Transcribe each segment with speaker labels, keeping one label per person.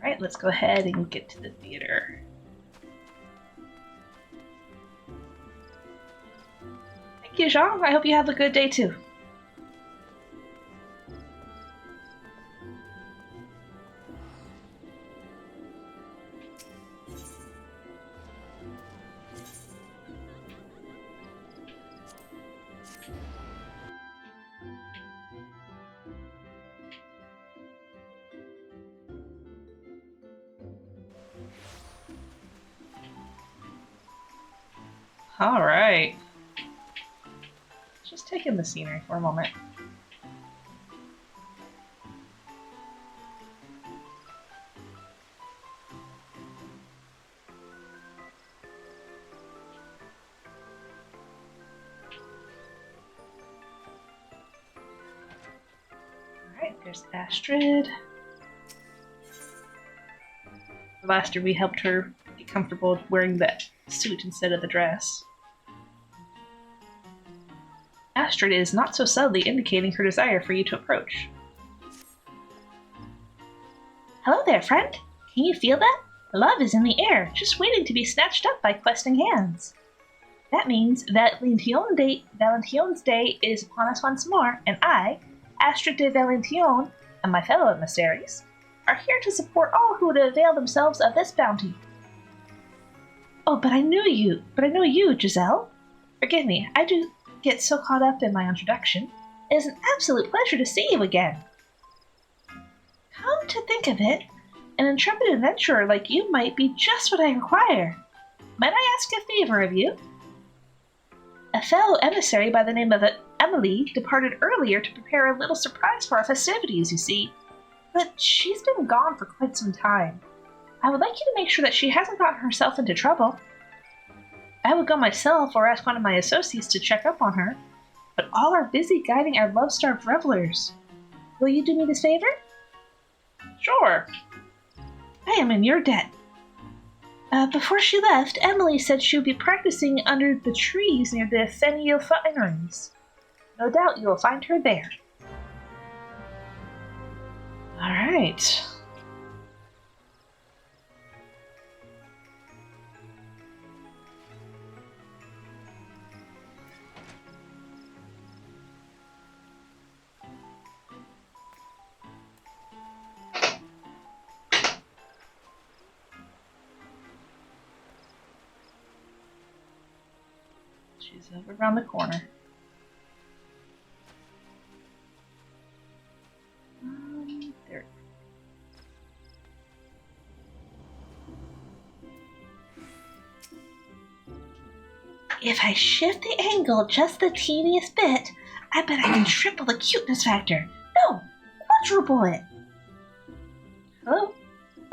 Speaker 1: Alright, let's go ahead and get to the theater. Thank you, Jean. I hope you have a good day too. Alright. Just take in the scenery for a moment. Alright, there's Astrid. Last year we helped her get comfortable wearing that suit instead of the dress. Astrid is not so subtly indicating her desire for you to approach. Hello there, friend. Can you feel that? Love is in the air, just waiting to be snatched up by questing hands. That means that Valentione's Day is upon us once more, and I, Astrid de Valentione, and my fellow emissaries, are here to support all who would avail themselves of this bounty. Oh, but I know you, Giselle. Forgive me, I do get so caught up in my introduction. It is an absolute pleasure to see you again. Come to think of it, an intrepid adventurer like you might be just what I require. Might I ask a favor of you? A fellow emissary by the name of Emily departed earlier to prepare a little surprise for our festivities, you see. But she's been gone for quite some time. I would like you to make sure that she hasn't gotten herself into trouble. I would go myself or ask one of my associates to check up on her, but all are busy guiding our love-starved revelers. Will you do me this favor? Sure. I am in your debt. Before she left, Emily said she would be practicing under the trees near the Fenio Fineries. No doubt you will find her there. Alright. She's over around the corner. There. If I shift the angle just the teeniest bit, I bet I can triple the cuteness factor. No, quadruple it. Hello?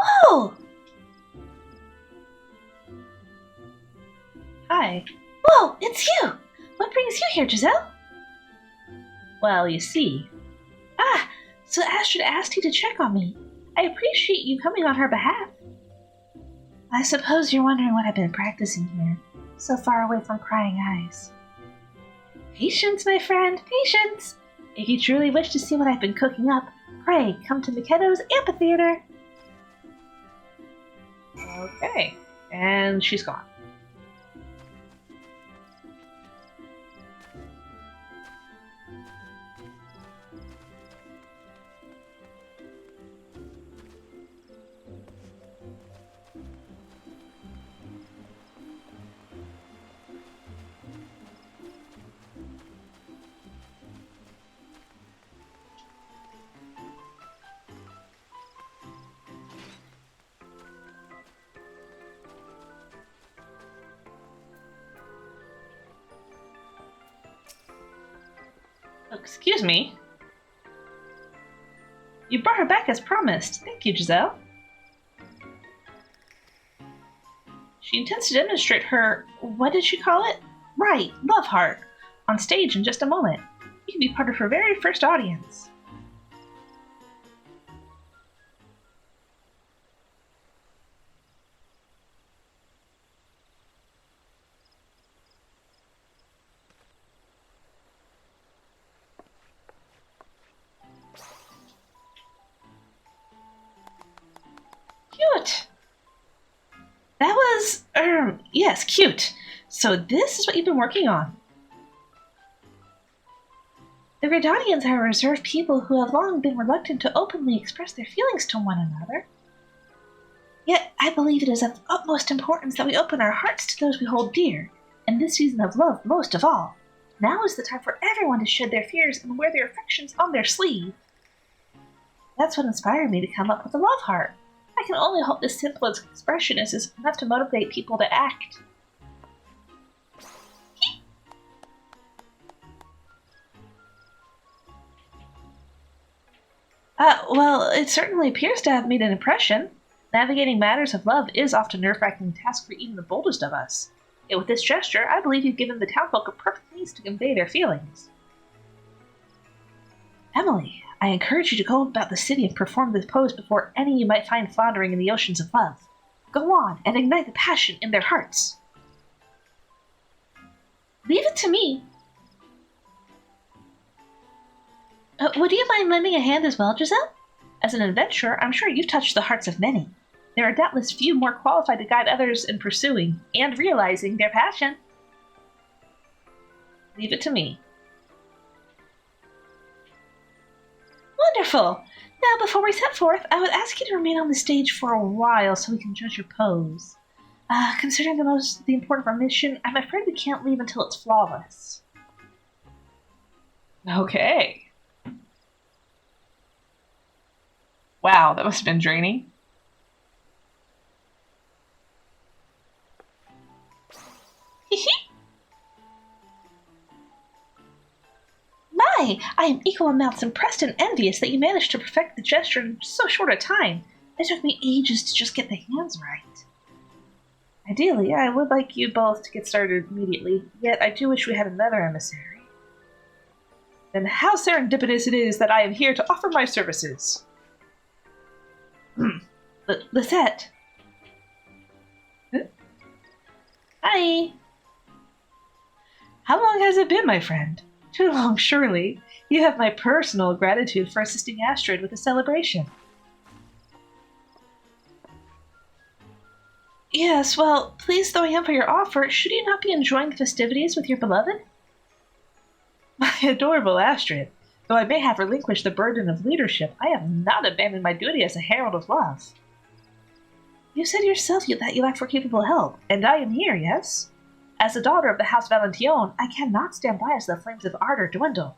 Speaker 1: Oh! Hi. Whoa, it's you! What brings you here, Giselle? Well, you see. Ah, so Astrid asked you to check on me. I appreciate you coming on her behalf. I suppose you're wondering what I've been practicing here, so far away from prying eyes. Patience, my friend, patience! If you truly wish to see what I've been cooking up, pray come to Miketo's amphitheater. Okay, and she's gone. Oh, excuse me. You brought her back as promised. Thank you, Giselle. She intends to demonstrate her, what did she call it? Right, love heart, on stage in just a moment. You can be part of her very first audience. That was, yes, cute. So this is what you've been working on. The Redanians are a reserved people who have long been reluctant to openly express their feelings to one another. Yet I believe it is of utmost importance that we open our hearts to those we hold dear, in this season of love most of all. Now is the time for everyone to shed their fears and wear their affections on their sleeve. That's what inspired me to come up with the love heart. I can only hope this simple expression is enough to motivate people to act. Well, it certainly appears to have made an impression. Navigating matters of love is often a nerve-wracking task for even the boldest of us. Yet with this gesture, I believe you've given the townfolk a perfect means to convey their feelings. Emily, I encourage you to go about the city and perform this pose before any you might find floundering in the oceans of love. Go on and ignite the passion in their hearts. Leave it to me. Would you mind lending a hand as well, Giselle? As an adventurer, I'm sure you've touched the hearts of many. There are doubtless few more qualified to guide others in pursuing and realizing their passion. Leave it to me. Wonderful! Now, before we set forth, I would ask you to remain on the stage for a while so we can judge your pose. Considering the important of our mission, I'm afraid we can't leave until it's flawless. Okay. Wow, that must have been draining. My, I am equal amounts impressed and envious that you managed to perfect the gesture in so short a time. It took me ages to just get the hands right. Ideally, I would like you both to get started immediately, yet I do wish we had another emissary. Then how serendipitous it is that I am here to offer my services. Lisette. Huh? Hi. How long has it been, my friend? Too long, surely. You have my personal gratitude for assisting Astrid with the celebration. Yes, well, please though I am for your offer, should you not be enjoying the festivities with your beloved? My adorable Astrid, though I may have relinquished the burden of leadership, I have not abandoned my duty as a herald of love. You said yourself that you lack for capable help, and I am here, yes? As the daughter of the House Valentine, I cannot stand by as the flames of ardor dwindle.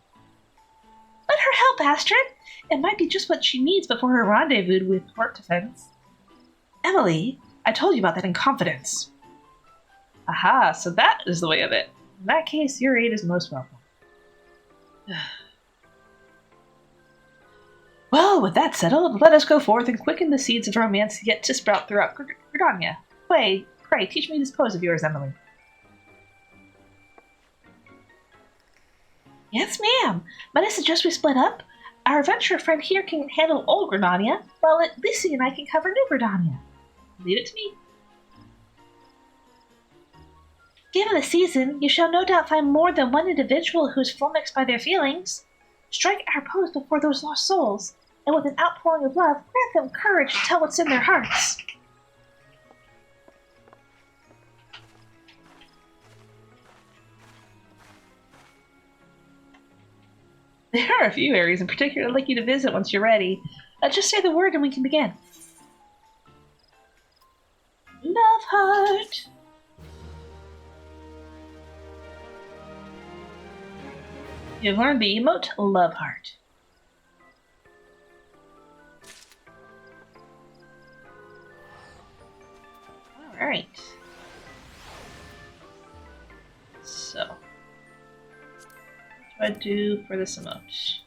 Speaker 1: Let her help, Astrid! It might be just what she needs before her rendezvous with court defense. Emily, I told you about that in confidence. Aha, so that is the way of it. In that case, your aid is most welcome. Well, with that settled, let us go forth and quicken the seeds of romance yet to sprout throughout Gridania. Pray, teach me this pose of yours, Emily. Yes, ma'am. Might I suggest we split up? Our adventurer friend here can handle old Gridania, while Lucy and I can cover new Gridania. Leave it to me. Given the season, you shall no doubt find more than one individual who is flummoxed by their feelings. Strike our pose before those lost souls, and with an outpouring of love, grant them courage to tell what's in their hearts. There are a few areas in particular I'd like you to visit once you're ready. Just say the word and we can begin. Love heart. You've learned the emote Love Heart. Alright. So, what do I do for this emote?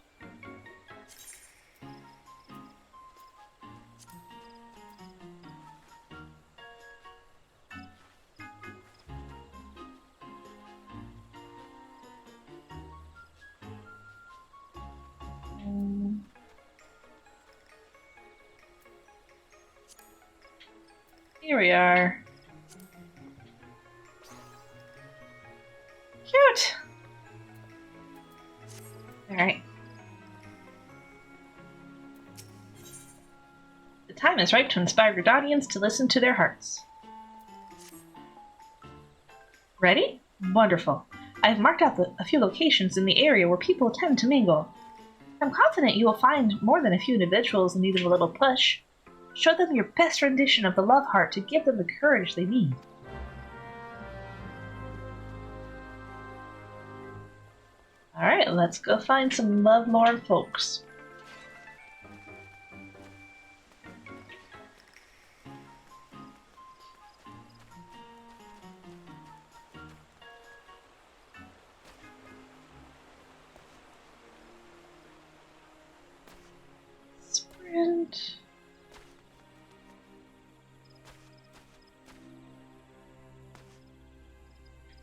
Speaker 1: Here we are. Cute! Alright. The time is ripe to inspire Gridanians to listen to their hearts. Ready? Wonderful. I've marked out a few locations in the area where people tend to mingle. I'm confident you will find more than a few individuals in need of a little push. Show them your best rendition of the love heart to give them the courage they need. Alright, let's go find some lovelorn folks. Sprint.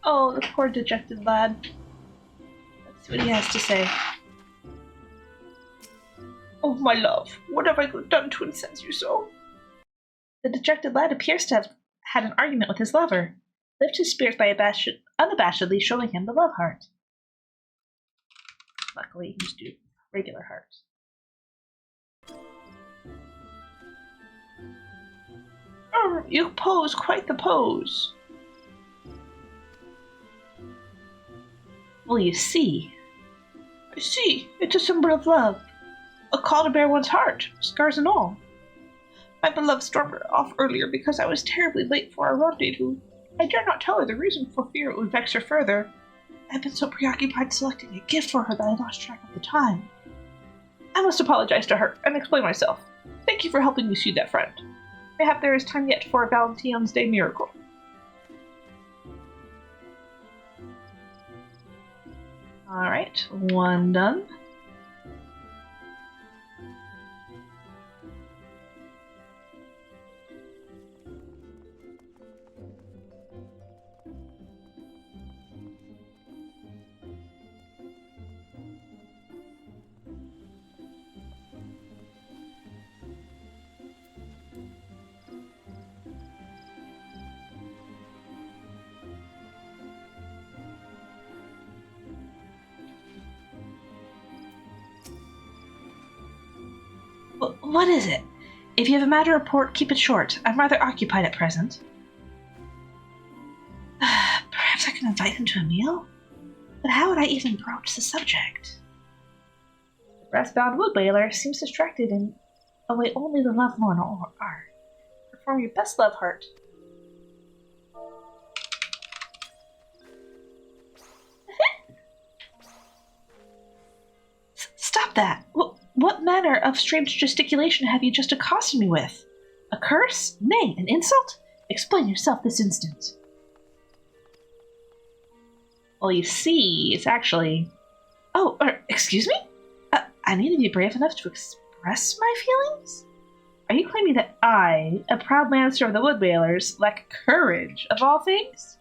Speaker 1: Oh, the poor dejected lad. Let's see what he has to say. Oh, my love, what have I done to incense you so? The dejected lad appears to have had an argument with his lover. Lift his spirits by unabashedly showing him the love heart. Luckily, he's due regular hearts. Oh, you pose quite the pose. Well, you see. I see. It's a symbol of love. A call to bear one's heart, scars and all. My beloved stormed her off earlier because I was terribly late for our rendezvous. I dare not tell her the reason for fear it would vex her further. I've been so preoccupied selecting a gift for her that I lost track of the time. I must apologize to her and explain myself. Thank you for helping me see that friend. Mayhap there is time yet for a Valentine's Day miracle. Alright, one done. What is it? If you have a matter to report, keep it short. I'm rather occupied at present. Perhaps I can invite him to a meal? But how would I even broach the subject? The brass-bound wood wailer seems distracted in a way only the lovelorn are. Perform your best love heart. Stop that! What manner of strange gesticulation have you just accosted me with? A curse? Nay, an insult? Explain yourself this instant. Well, you see, it's actually... Oh, excuse me? I need to be brave enough to express my feelings? Are you claiming that I, a proud master of the Wood Whalers, lack courage, of all things?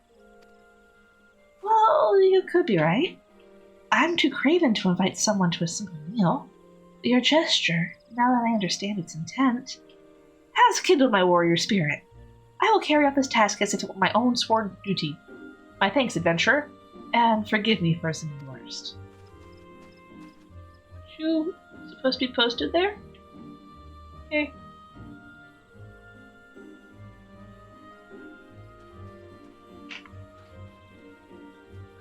Speaker 1: Well, you could be right. I'm too craven to invite someone to a simple meal. Your gesture, now that I understand its intent, has kindled my warrior spirit. I will carry out this task as if it were my own sworn duty. My thanks, adventurer, and forgive me for assuming the worst. Aren't you supposed to be posted there? Okay.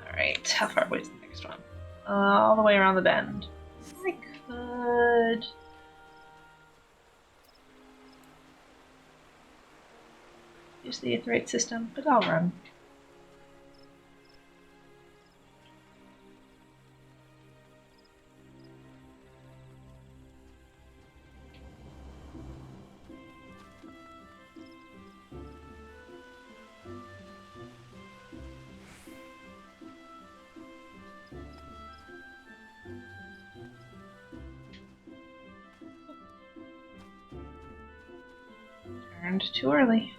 Speaker 1: Alright, how far away is the next one? All the way around the bend. I could... use the Aetheryte system, but I'll run. Turned too early.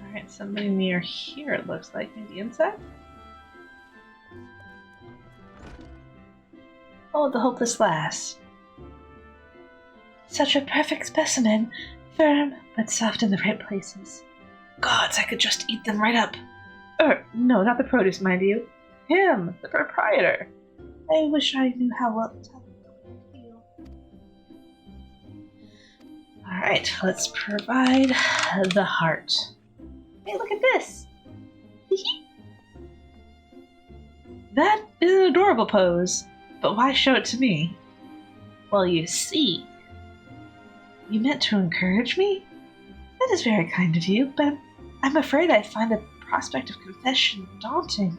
Speaker 1: Alright, somebody near here it looks like. Maybe inside? Oh, the hopeless lass. Such a perfect specimen, firm but soft in the right places. Gods, I could just eat them right up. No, not the produce, mind you. Him, the proprietor. I wish I knew how well to tell him. Alright, let's provide the heart. Hey, look at this! That is an adorable pose, but why show it to me? Well, you see, you meant to encourage me? That is very kind of you, but I'm afraid I find the prospect of confession daunting.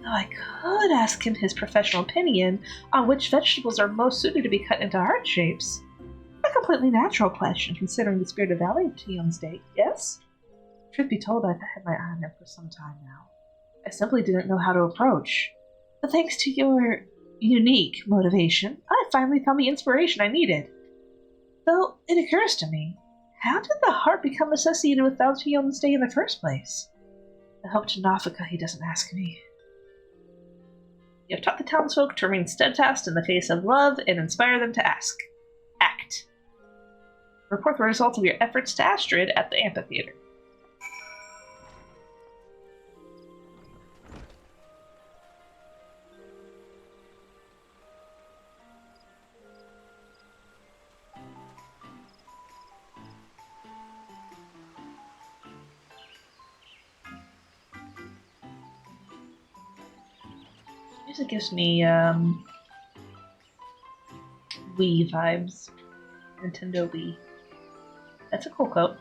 Speaker 1: Though I could ask him his professional opinion on which vegetables are most suited to be cut into heart shapes. A completely natural question, considering the spirit of Valentine's Day, yes? Truth be told, I've had my eye on him for some time now. I simply didn't know how to approach. But thanks to your unique motivation, I finally found the inspiration I needed. Though it occurs to me, how did the heart become associated with Valentine's Day in the first place? I hope to Nafika he doesn't ask me. You have taught the townsfolk to remain steadfast in the face of love and inspire them to act. Report the results of your efforts to Astrid at the amphitheater. Music gives me Wii vibes. Nintendo Wii. That's a cool coat.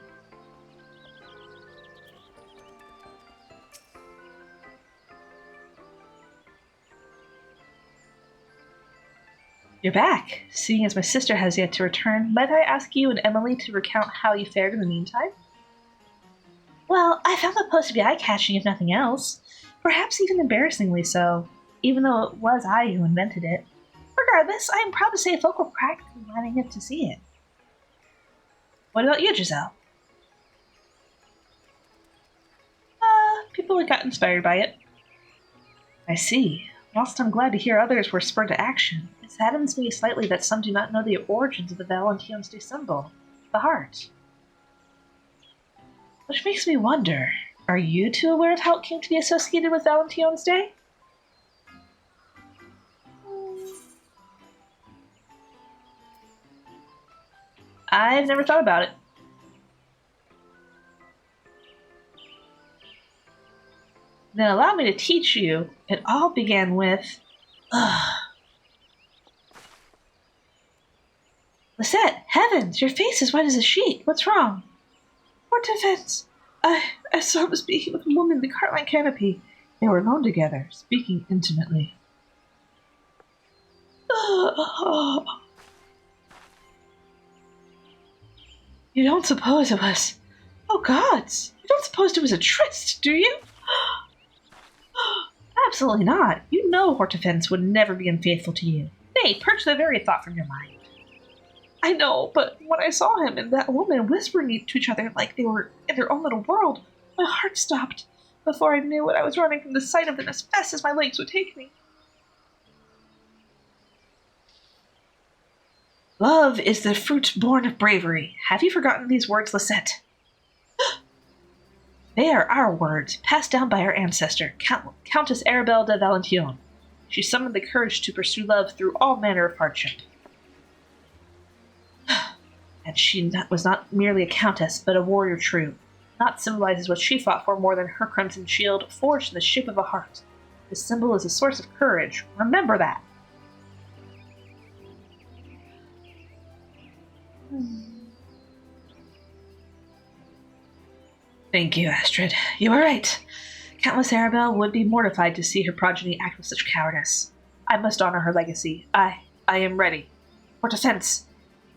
Speaker 1: You're back. Seeing as my sister has yet to return, might I ask you and Emily to recount how you fared in the meantime? Well, I found the post to be eye-catching if nothing else. Perhaps even embarrassingly so, even though it was I who invented it. Regardless, I am proud to say folk were practically lining up to see it. What about you, Giselle? People got inspired by it. I see. Whilst I'm glad to hear others were spurred to action, it saddens me slightly that some do not know the origins of the Valentine's Day symbol, the heart. Which makes me wonder, are you two aware of how it came to be associated with Valentine's Day? I've never thought about it. Then allow me to teach you. It all began with... Lisette, heavens, your face is white as a sheet. What's wrong? What defense? I saw him speaking with a woman in the cartline canopy. They were alone together, speaking intimately. You don't suppose it was... Oh, gods! You don't suppose it was a tryst, do you? Absolutely not. You know Hortefance would never be unfaithful to you. Nay, purge the very thought from your mind. I know, but when I saw him and that woman whispering to each other like they were in their own little world, my heart stopped. Before I knew it, I was running from the sight of them as fast as my legs would take me. Love is the fruit born of bravery. Have you forgotten these words, Lisette? They are our words, passed down by our ancestor, Countess Arabelle de Valentine. She summoned the courage to pursue love through all manner of hardship. And she was not merely a countess, but a warrior true. Naught symbolizes what she fought for more than her crimson shield, forged in the shape of a heart. This symbol is a source of courage. Remember that. Thank you, Astrid. You are right. Countess Arabelle would be mortified to see her progeny act with such cowardice. I must honor her legacy. I am ready. For defense.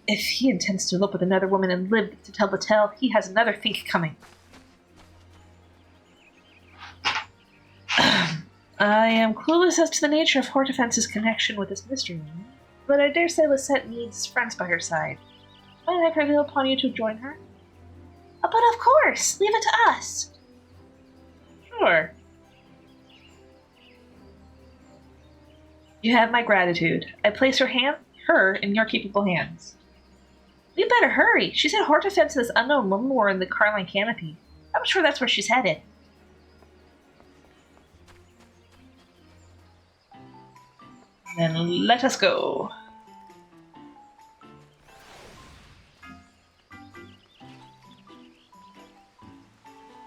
Speaker 1: If he intends to elope with another woman and live to tell the tale, he has another think coming. I am clueless as to the nature of Hortefence's connection with this mystery woman, but I dare say Lisette needs friends by her side. Might I prevail upon you to join her? But of course! Leave it to us! Sure. You have my gratitude. I place her in your capable hands. We better hurry. She said Hortefence and this unknown woman were in the cartline canopy. I'm sure that's where she's headed. Then let us go.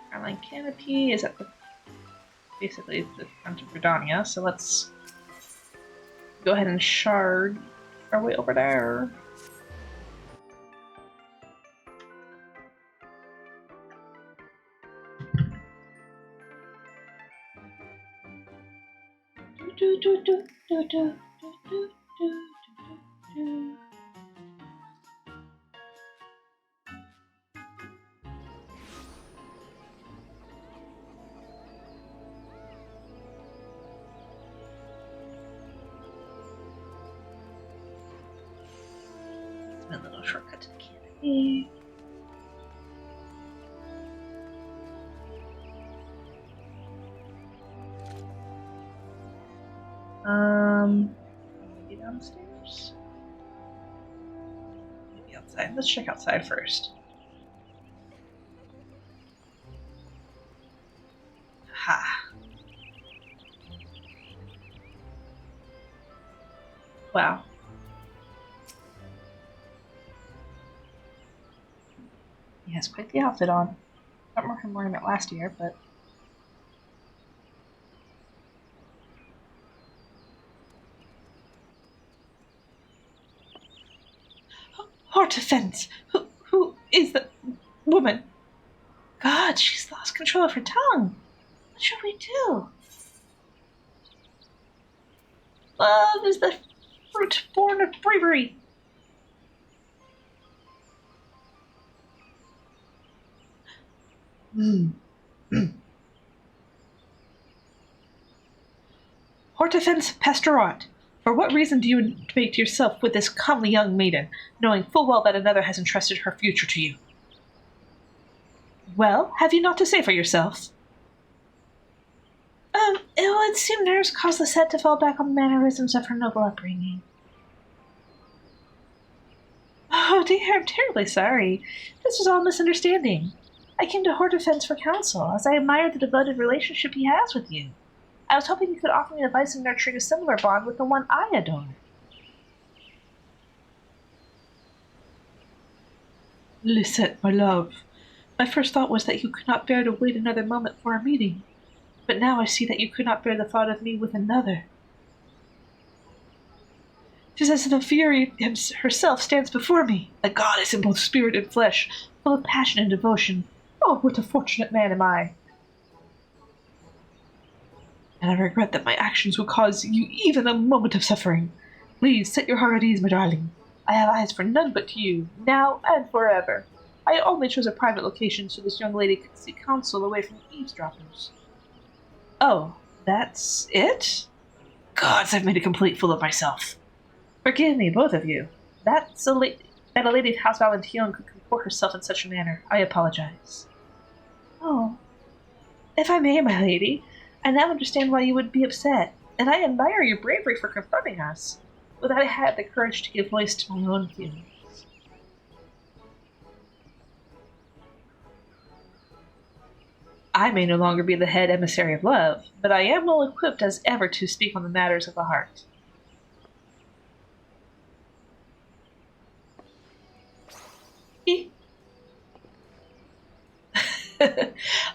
Speaker 1: Caroline Canopy is at the basically the front of Redania, so let's go ahead and shard our way over there. A little shortcut to the canopy. Maybe downstairs? Maybe outside. Let's check outside first. Ha. Wow. He has quite the outfit on. I don't remember him wearing that last year, but... Hortefence! Who is that woman? God, she's lost control of her tongue. What should we do? Love is the fruit born of bravery. Hortefence Pastorat, for what reason do you intimidate yourself with this comely young maiden, knowing full well that another has entrusted her future to you? Well, have you naught to say for yourself? It would seem nerves cause the set to fall back on the mannerisms of her noble upbringing. Oh dear, I'm terribly sorry. This was all misunderstanding. I came to Hortefence for counsel, as I admire the devoted relationship he has with you. I was hoping you could offer me advice in nurturing a similar bond with the one I adore. Lisette, my love. My first thought was that you could not bear to wait another moment for our meeting. But now I see that you could not bear the thought of me with another. 'Tis as if the Fury herself stands before me, a goddess in both spirit and flesh, full of passion and devotion. Oh, what a fortunate man am I! And I regret that my actions will cause you even a moment of suffering. Please set your heart at ease, my darling. I have eyes for none but you, now and forever. I only chose a private location so this young lady could seek counsel away from eavesdroppers. Oh, that's it? Gods, I've made a complete fool of myself. Forgive me, both of you. That a lady of House Valentine could comport herself in such a manner. I apologize. Oh, if I may, my lady, I now understand why you would be upset, and I admire your bravery for confronting us. But I had the courage to give voice to my own feelings. I may no longer be the head emissary of love, but I am well equipped as ever to speak on the matters of the heart.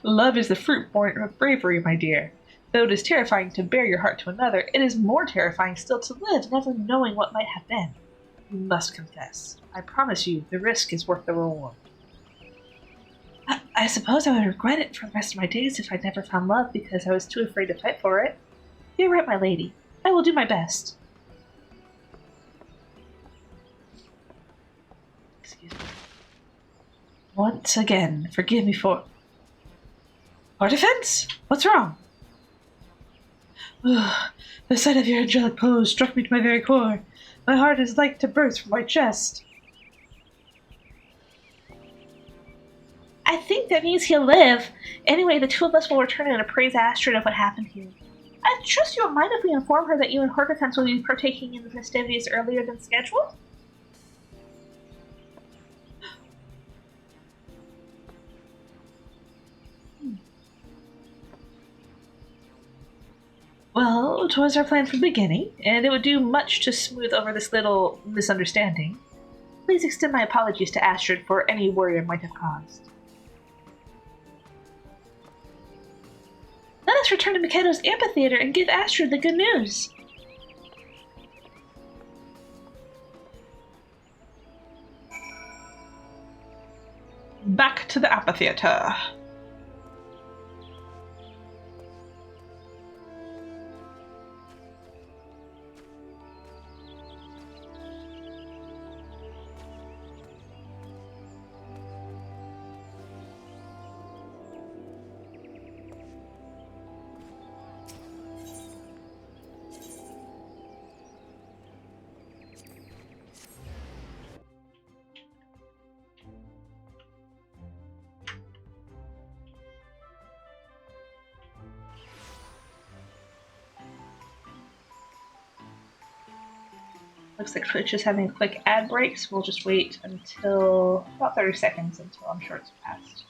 Speaker 1: Love is the fruit born of bravery, my dear. Though it is terrifying to bare your heart to another, it is more terrifying still to live, never knowing what might have been. You must confess. I promise you, the risk is worth the reward. I suppose I would regret it for the rest of my days if I never found love because I was too afraid to fight for it. You're right, my lady. I will do my best. Excuse me. Once again, forgive me for... Hortefence? What's wrong? The sight of your angelic pose struck me to my very core. My heart is like to burst from my chest. I think that means he'll live. Anyway, the two of us will return and appraise Astrid of what happened here. I trust you won't mind if we inform her that you and Hortefence will be partaking in the festivities earlier than scheduled? 'twas our plan from the beginning, and it would do much to smooth over this little misunderstanding. Please extend my apologies to Astrid for any worry I might have caused. Let us return to Mikado's amphitheater and give Astrid the good news. Back to the amphitheater. Looks like Twitch is having a quick ad break, so we'll just wait until about 30 seconds until I'm sure it's passed.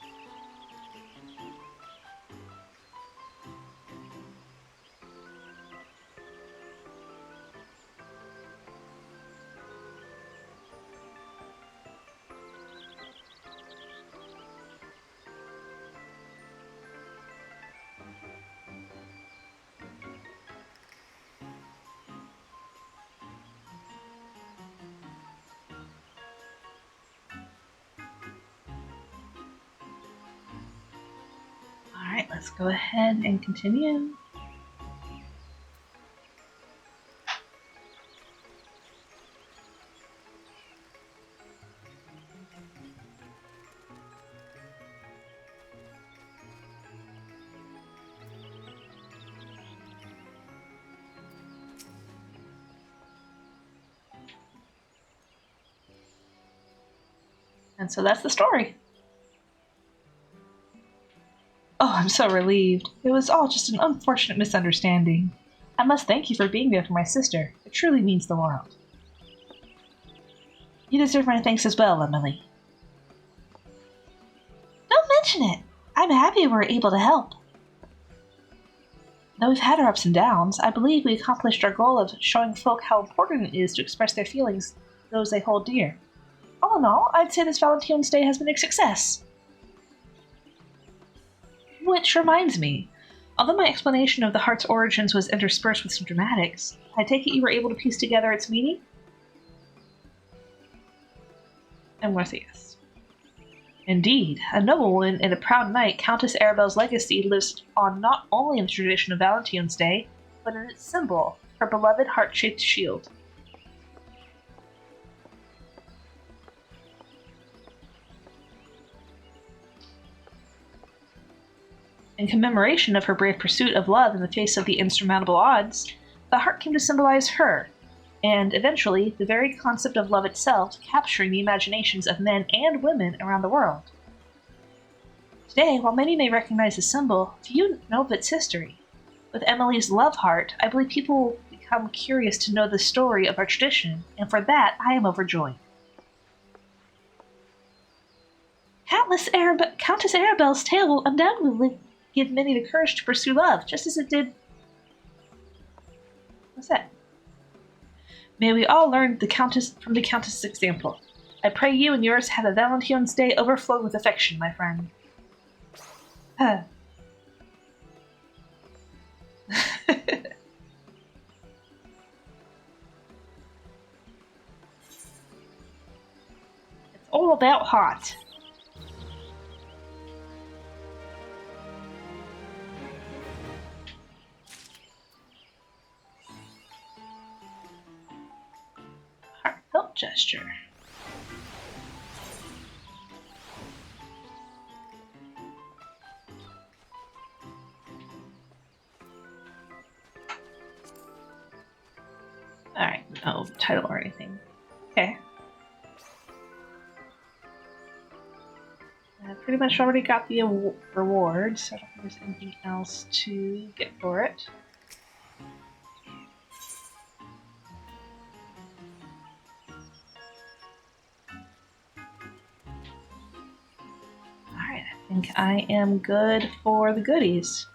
Speaker 1: Alright, let's go ahead and continue. And so that's the story. Oh, I'm so relieved. It was all just an unfortunate misunderstanding. I must thank you for being there for my sister. It truly means the world. You deserve my thanks as well, Emily. Don't mention it. I'm happy we were able to help. Though we've had our ups and downs, I believe we accomplished our goal of showing folk how important it is to express their feelings to those they hold dear. All in all, I'd say this Valentine's Day has been a success. Which reminds me, although my explanation of the heart's origins was interspersed with some dramatics, I take it you were able to piece together its meaning? I'm going to say yes. Indeed, a noblewoman and a proud knight, Countess Arabelle's legacy lives on not only in the tradition of Valentine's Day, but in its symbol, her beloved heart-shaped shield. In commemoration of her brave pursuit of love in the face of the insurmountable odds, the heart came to symbolize her, and eventually the very concept of love itself capturing the imaginations of men and women around the world. Today, while many may recognize the symbol, few know of its history. With Emily's love heart, I believe people will become curious to know the story of our tradition, and for that I am overjoyed. Countess Arabelle's tale will undoubtedly give many the courage to pursue love, just as it did. What's that? May we all learn from the Countess's example. I pray you and yours have a Valentine's Day overflowed with affection, my friend. It's all about hot. Heartfelt gesture. Alright, no title or anything. Okay. I pretty much already got the reward, so I don't think there's anything else to get for it. Alright, I think I am good for the goodies.